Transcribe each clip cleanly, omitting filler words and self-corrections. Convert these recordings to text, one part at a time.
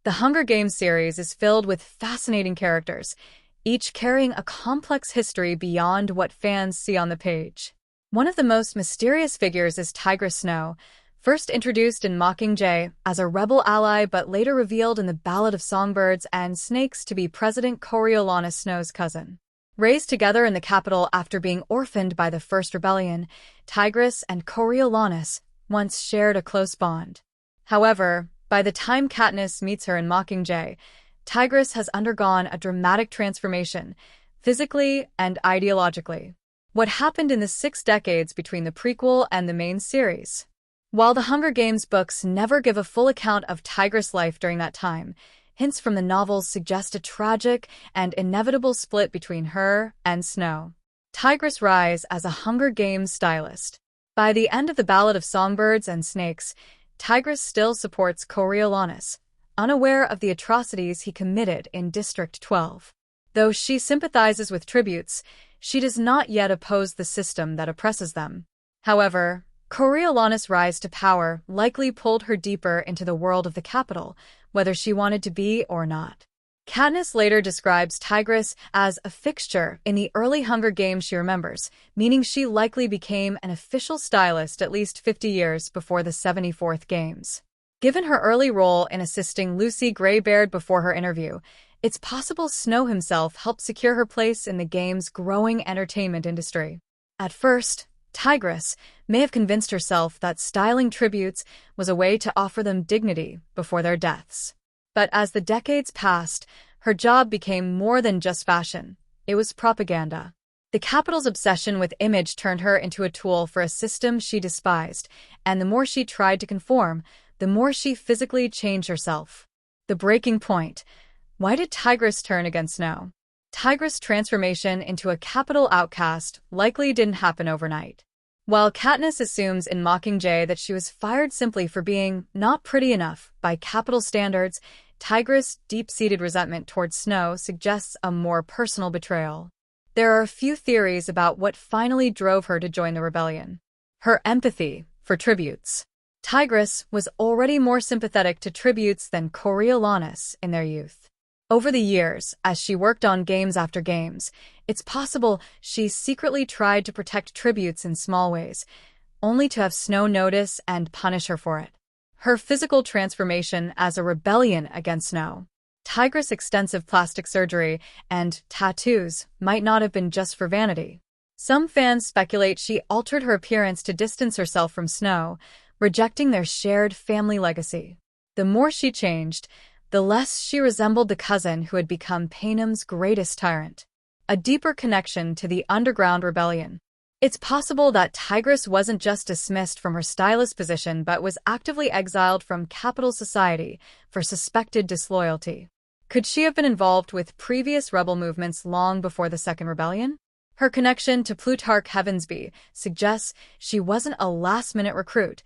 The Hunger Games series is filled with fascinating characters, each carrying a complex history beyond what fans see on the page. One of the most mysterious figures is Tigris Snow, first introduced in Mockingjay as a rebel ally but later revealed in the Ballad of Songbirds and Snakes to be President Coriolanus Snow's cousin. Raised together in the capital after being orphaned by the First Rebellion, Tigris and Coriolanus once shared a close bond. However, by the time Katniss meets her in Mockingjay, Tigris has undergone a dramatic transformation, physically and ideologically. What happened in the 6 decades between the prequel and the main series? While the Hunger Games books never give a full account of Tigris' life during that time, hints from the novels suggest a tragic and inevitable split between her and Snow. Tigris' rise as a Hunger Games stylist. By the end of the Ballad of Songbirds and Snakes, Tigris still supports Coriolanus, unaware of the atrocities he committed in District 12. Though she sympathizes with tributes, she does not yet oppose the system that oppresses them. However, Coriolanus' rise to power likely pulled her deeper into the world of the capital, whether she wanted to be or not. Katniss later describes Tigris as a fixture in the early Hunger Games she remembers, meaning she likely became an official stylist at least 50 years before the 74th Games. Given her early role in assisting Lucy Greybeard before her interview, it's possible Snow himself helped secure her place in the game's growing entertainment industry. At first, Tigris may have convinced herself that styling tributes was a way to offer them dignity before their deaths. But as the decades passed, her job became more than just fashion. It was propaganda. The capital's obsession with image turned her into a tool for a system she despised, and the more she tried to conform, the more she physically changed herself. The breaking point. Why did Tigris turn against Snow? Tigris' transformation into a capital outcast likely didn't happen overnight. While Katniss assumes in Mockingjay that she was fired simply for being not pretty enough by capital standards, Tigris' deep-seated resentment towards Snow suggests a more personal betrayal. There are a few theories about what finally drove her to join the rebellion. Her empathy for tributes. Tigris was already more sympathetic to tributes than Coriolanus in their youth. Over the years, as she worked on games after games, it's possible she secretly tried to protect tributes in small ways, only to have Snow notice and punish her for it. Her physical transformation as a rebellion against Snow. Tigris' extensive plastic surgery and tattoos might not have been just for vanity. Some fans speculate she altered her appearance to distance herself from Snow, rejecting their shared family legacy. The more she changed, the less she resembled the cousin who had become Panem's greatest tyrant. A deeper connection to the underground rebellion. It's possible that Tigris wasn't just dismissed from her stylist position but was actively exiled from capital society for suspected disloyalty. Could she have been involved with previous rebel movements long before the Second Rebellion? Her connection to Plutarch Heavensbee suggests she wasn't a last-minute recruit.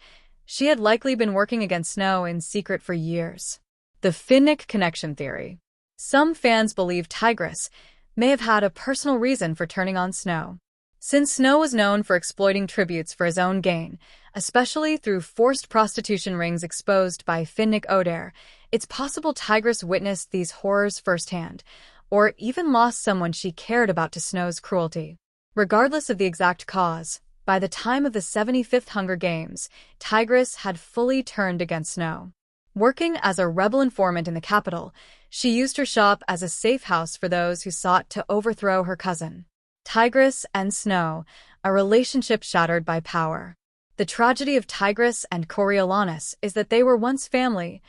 She had likely been working against Snow in secret for years. The Finnick connection theory. Some fans believe Tigris may have had a personal reason for turning on Snow. Since Snow was known for exploiting tributes for his own gain, especially through forced prostitution rings exposed by Finnick Odair, it's possible Tigris witnessed these horrors firsthand, or even lost someone she cared about to Snow's cruelty. Regardless of the exact cause, by the time of the 75th Hunger Games, Tigris had fully turned against Snow. Working as a rebel informant in the capital, she used her shop as a safe house for those who sought to overthrow her cousin. Tigris and Snow, a relationship shattered by power. The tragedy of Tigris and Coriolanus is that they were once family,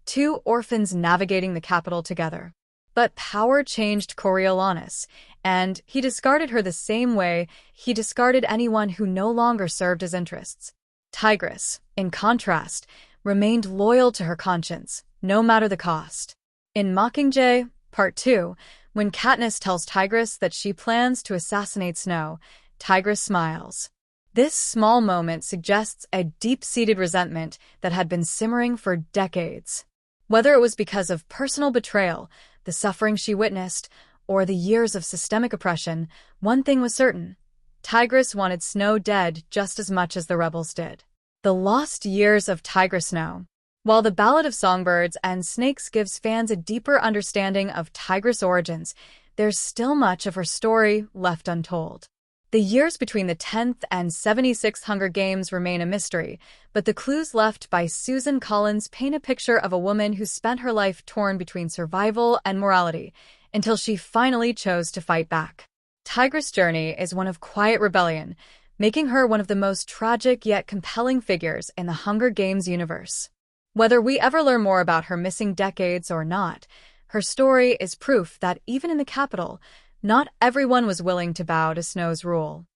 2 orphans navigating the capital together. But power changed Coriolanus, and he discarded her the same way he discarded anyone who no longer served his interests. Tigris, in contrast, remained loyal to her conscience, no matter the cost. In Mockingjay, Part 2, when Katniss tells Tigris that she plans to assassinate Snow, Tigris smiles. This small moment suggests a deep-seated resentment that had been simmering for decades. Whether it was because of personal betrayal, the suffering she witnessed, or the years of systemic oppression, one thing was certain. Tigris wanted Snow dead just as much as the rebels did. The lost years of Tigris Snow. While the Ballad of Songbirds and Snakes gives fans a deeper understanding of Tigris' origins, there's still much of her story left untold. The years between the 10th and 76th Hunger Games remain a mystery, but the clues left by Susan Collins paint a picture of a woman who spent her life torn between survival and morality, until she finally chose to fight back. Tigris' journey is one of quiet rebellion, making her one of the most tragic yet compelling figures in the Hunger Games universe. Whether we ever learn more about her missing decades or not, her story is proof that even in the capital, not everyone was willing to bow to Snow's rule.